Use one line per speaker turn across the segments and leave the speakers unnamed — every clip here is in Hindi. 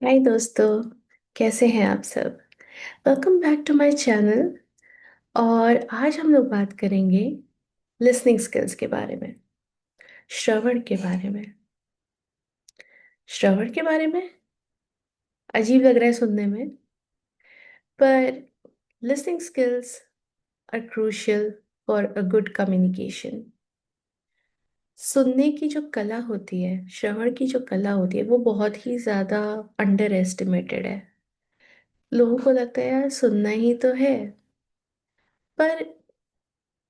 हाय दोस्तों। कैसे हैं आप सब? Welcome back to my channel. और आज हम लोग बात करेंगे लिसनिंग स्किल्स के बारे में, श्रवण के बारे में। श्रवण के बारे में अजीब लग रहा है सुनने में, पर listening skills are crucial for a good communication. सुनने की जो कला होती है, श्रवण की जो कला होती है, वो बहुत ही ज़्यादा अंडर एस्टिमेटेड है। लोगों को लगता है यार सुनना ही तो है, पर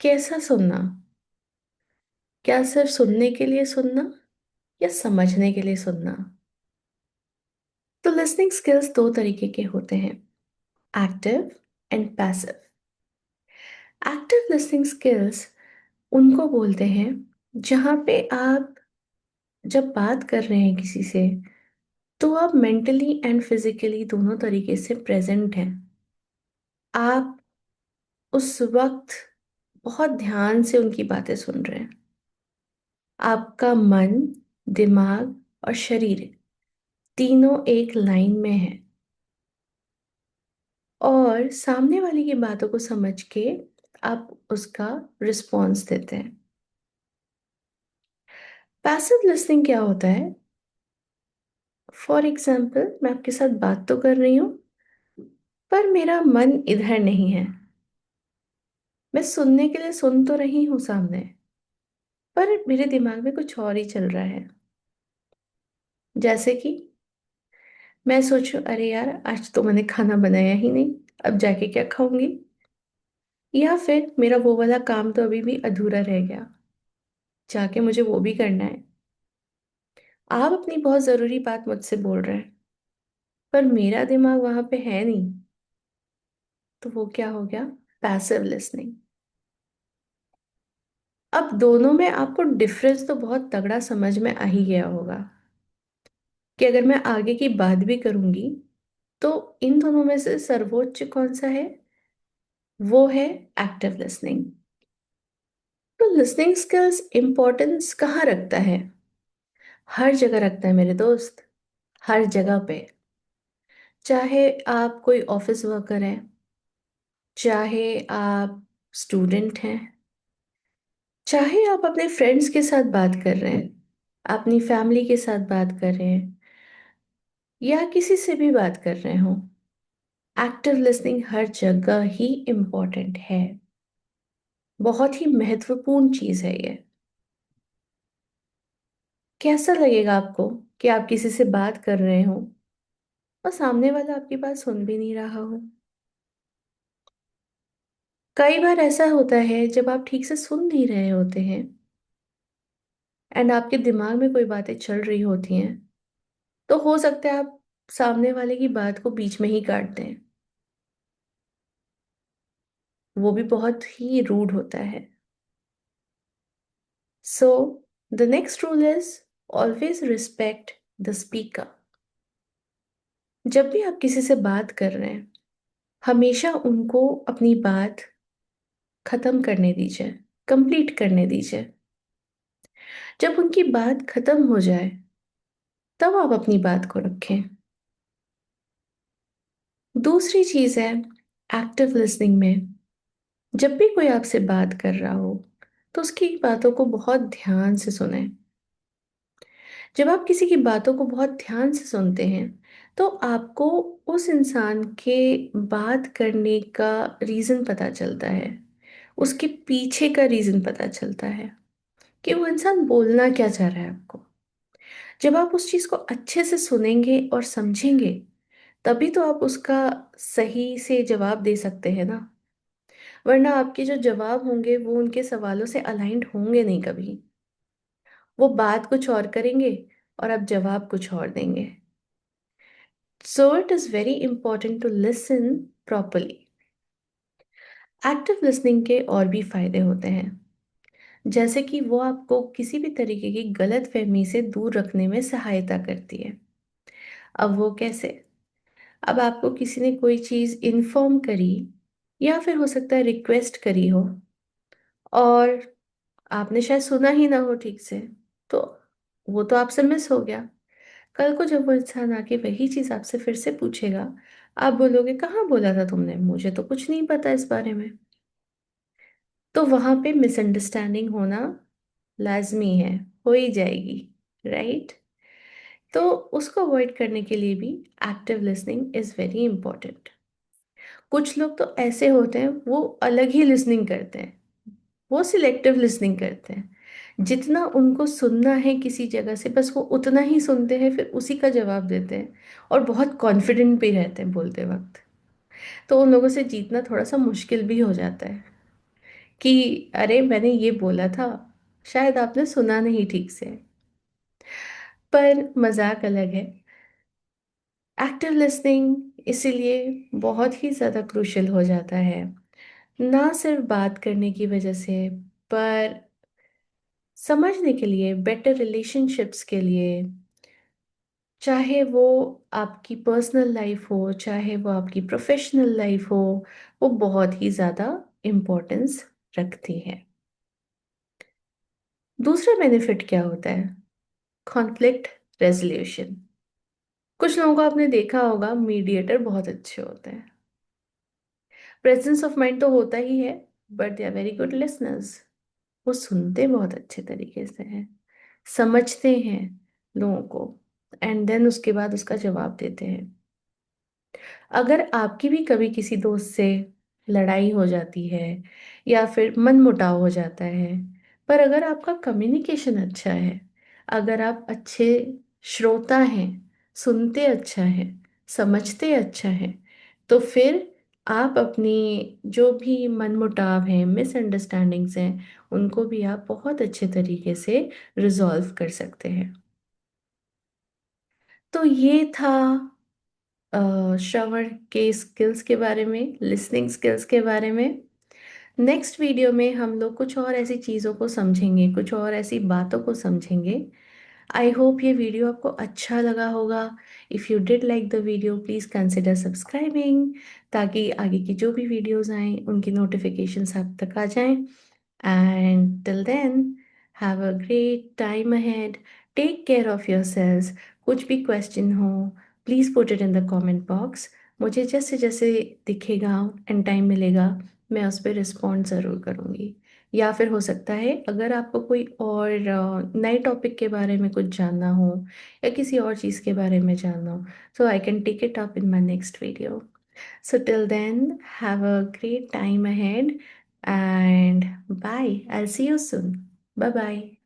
कैसा सुनना? क्या सिर्फ सुनने के लिए सुनना या समझने के लिए सुनना? तो लिसनिंग स्किल्स दो तरीके के होते हैं, active and passive. Active listening skills उनको बोलते हैं जहाँ पे आप जब बात कर रहे हैं किसी से, तो आप मेंटली एंड फिजिकली दोनों तरीके से प्रेजेंट हैं। आप उस वक्त बहुत ध्यान से उनकी बातें सुन रहे हैं। आपका मन, दिमाग और शरीर तीनों एक लाइन में है और सामने वाले की बातों को समझ के आप उसका रिस्पॉन्स देते हैं। पैसिव लिसनिंग क्या होता है? फॉर एग्जाम्पल, मैं आपके साथ बात तो कर रही हूँ, पर मेरा मन इधर नहीं है। मैं सुनने के लिए सुन तो रही हूँ सामने, पर मेरे दिमाग में कुछ और ही चल रहा है। जैसे कि मैं सोचूं, अरे यार आज तो मैंने खाना बनाया ही नहीं, अब जाके क्या खाऊंगी। या फिर मेरा वो वाला काम तो अभी भी अधूरा रह गया, जाके मुझे वो भी करना है। आप अपनी बहुत जरूरी बात मुझसे बोल रहे हैं, पर मेरा दिमाग वहां पे है नहीं। तो वो क्या हो गया? Passive listening. अब दोनों में आपको डिफरेंस तो बहुत तगड़ा समझ में आ ही गया होगा कि अगर मैं आगे की बात भी करूंगी, तो इन दोनों में से सर्वोच्च कौन सा है? वो है एक्टिव लिसनिंग। तो लिसनिंग स्किल्स इंपॉर्टेंस कहाँ रखता है? हर जगह रखता है मेरे दोस्त, हर जगह पे। चाहे आप कोई ऑफिस वर्कर हैं, चाहे आप स्टूडेंट हैं, चाहे आप अपने फ्रेंड्स के साथ बात कर रहे हैं, अपनी फैमिली के साथ बात कर रहे हैं, या किसी से भी बात कर रहे हो, एक्टिव लिसनिंग हर जगह ही इम्पोर्टेंट है। बहुत ही महत्वपूर्ण चीज है ये। कैसा लगेगा आपको कि आप किसी से बात कर रहे हो और सामने वाला आपकी बात सुन भी नहीं रहा हो? कई बार ऐसा होता है जब आप ठीक से सुन नहीं रहे होते हैं एंड आपके दिमाग में कोई बातें चल रही होती हैं, तो हो सकता है आप सामने वाले की बात को बीच में ही काट दें। वो भी बहुत ही रूड होता है। So the next rule is always respect the speaker. जब भी आप किसी से बात कर रहे हैं, हमेशा उनको अपनी बात खत्म करने दीजिए, कंप्लीट करने दीजिए। जब उनकी बात खत्म हो जाए, तब आप अपनी बात को रखें। दूसरी चीज है, एक्टिव लिसनिंग में जब भी कोई आपसे बात कर रहा हो, तो उसकी बातों को बहुत ध्यान से सुने। जब आप किसी की बातों को बहुत ध्यान से सुनते हैं, तो आपको उस इंसान के बात करने का रीजन पता चलता है, उसके पीछे का रीजन पता चलता है कि वो इंसान बोलना क्या चाह रहा है आपको। जब आप उस चीज को अच्छे से सुनेंगे और समझेंगे, तभी तो आप उसका सही से जवाब दे सकते हैं ना। वरना आपके जो जवाब होंगे वो उनके सवालों से अलाइंड होंगे नहीं कभी। वो बात कुछ और करेंगे और आप जवाब कुछ और देंगे। So it is very important to listen properly. Active listening के और भी फायदे होते हैं, जैसे कि वो आपको किसी भी तरीके की गलत फहमी से दूर रखने में सहायता करती है। अब वो कैसे? अब आपको किसी ने कोई चीज इन्फॉर्म करी, या फिर हो सकता है रिक्वेस्ट करी हो, और आपने शायद सुना ही ना हो ठीक से, तो वो तो आपसे मिस हो गया। कल को जब वो इंसान आके वही चीज आपसे फिर से पूछेगा, आप बोलोगे कहाँ बोला था तुमने, मुझे तो कुछ नहीं पता इस बारे में। तो वहां पे मिसअंडरस्टैंडिंग होना लाजमी है, हो ही जाएगी, राइट। तो उसको अवॉइड करने के लिए भी active listening is very important. कुछ लोग तो ऐसे होते हैं, वो अलग ही लिसनिंग करते हैं, वो सिलेक्टिव लिसनिंग करते हैं। जितना उनको सुनना है किसी जगह से, बस वो उतना ही सुनते हैं, फिर उसी का जवाब देते हैं, और बहुत कॉन्फिडेंट भी रहते हैं बोलते वक्त। तो उन लोगों से जीतना थोड़ा सा मुश्किल भी हो जाता है कि अरे मैंने ये बोला था, शायद आपने सुना नहीं ठीक से। पर मजाक अलग है। एक्टिव लिसनिंग इसीलिए बहुत ही ज़्यादा क्रूशियल हो जाता है, ना सिर्फ बात करने की वजह से, पर समझने के लिए, बेटर रिलेशनशिप्स के लिए। चाहे वो आपकी पर्सनल लाइफ हो, चाहे वो आपकी प्रोफेशनल लाइफ हो, वो बहुत ही ज़्यादा इम्पोर्टेंस रखती है। दूसरा बेनिफिट क्या होता है? Conflict resolution. कुछ लोगों को आपने देखा होगा, मीडिएटर बहुत अच्छे होते हैं। प्रेजेंस ऑफ माइंड तो होता ही है, but they are very good listeners. वो सुनते बहुत अच्छे तरीके से हैं, समझते हैं लोगों को, एंड देन उसके बाद उसका जवाब देते हैं। अगर आपकी भी कभी किसी दोस्त से लड़ाई हो जाती है या फिर मनमुटाव हो जाता है, पर अगर आपका कम्युनिकेशन अच्छा है, अगर आप अच्छे श्रोता हैं, सुनते अच्छा है, समझते अच्छा है, तो फिर आप अपनी जो भी मनमुटाव हैं, मिसअंडरस्टैंडिंग्स हैं, उनको भी आप बहुत अच्छे तरीके से रिजॉल्व कर सकते हैं। तो ये था श्रवण के स्किल्स के बारे में, लिसनिंग स्किल्स के बारे में। नेक्स्ट वीडियो में हम लोग कुछ और ऐसी चीज़ों को समझेंगे, कुछ और ऐसी बातों को समझेंगे। आई होप ये वीडियो आपको अच्छा लगा होगा। If you did like the video, please consider subscribing, ताकि आगे की जो भी वीडियोज़ आएँ उनकी नोटिफिकेशंस आप तक आ जाएं। And till then, have a great time ahead. Take care of yourselves. कुछ भी क्वेश्चन हो, please put it in the comment box. मुझे जैसे जैसे दिखेगा एंड टाइम मिलेगा, मैं उस पर रिस्पॉन्ड ज़रूर करूँगी। या फिर हो सकता है अगर आपको कोई और नए टॉपिक के बारे में कुछ जानना हो, या किसी और चीज़ के बारे में जानना हो, so I can take it up in my next video. So till then, have a great time ahead and bye. I'll see you soon. Bye bye.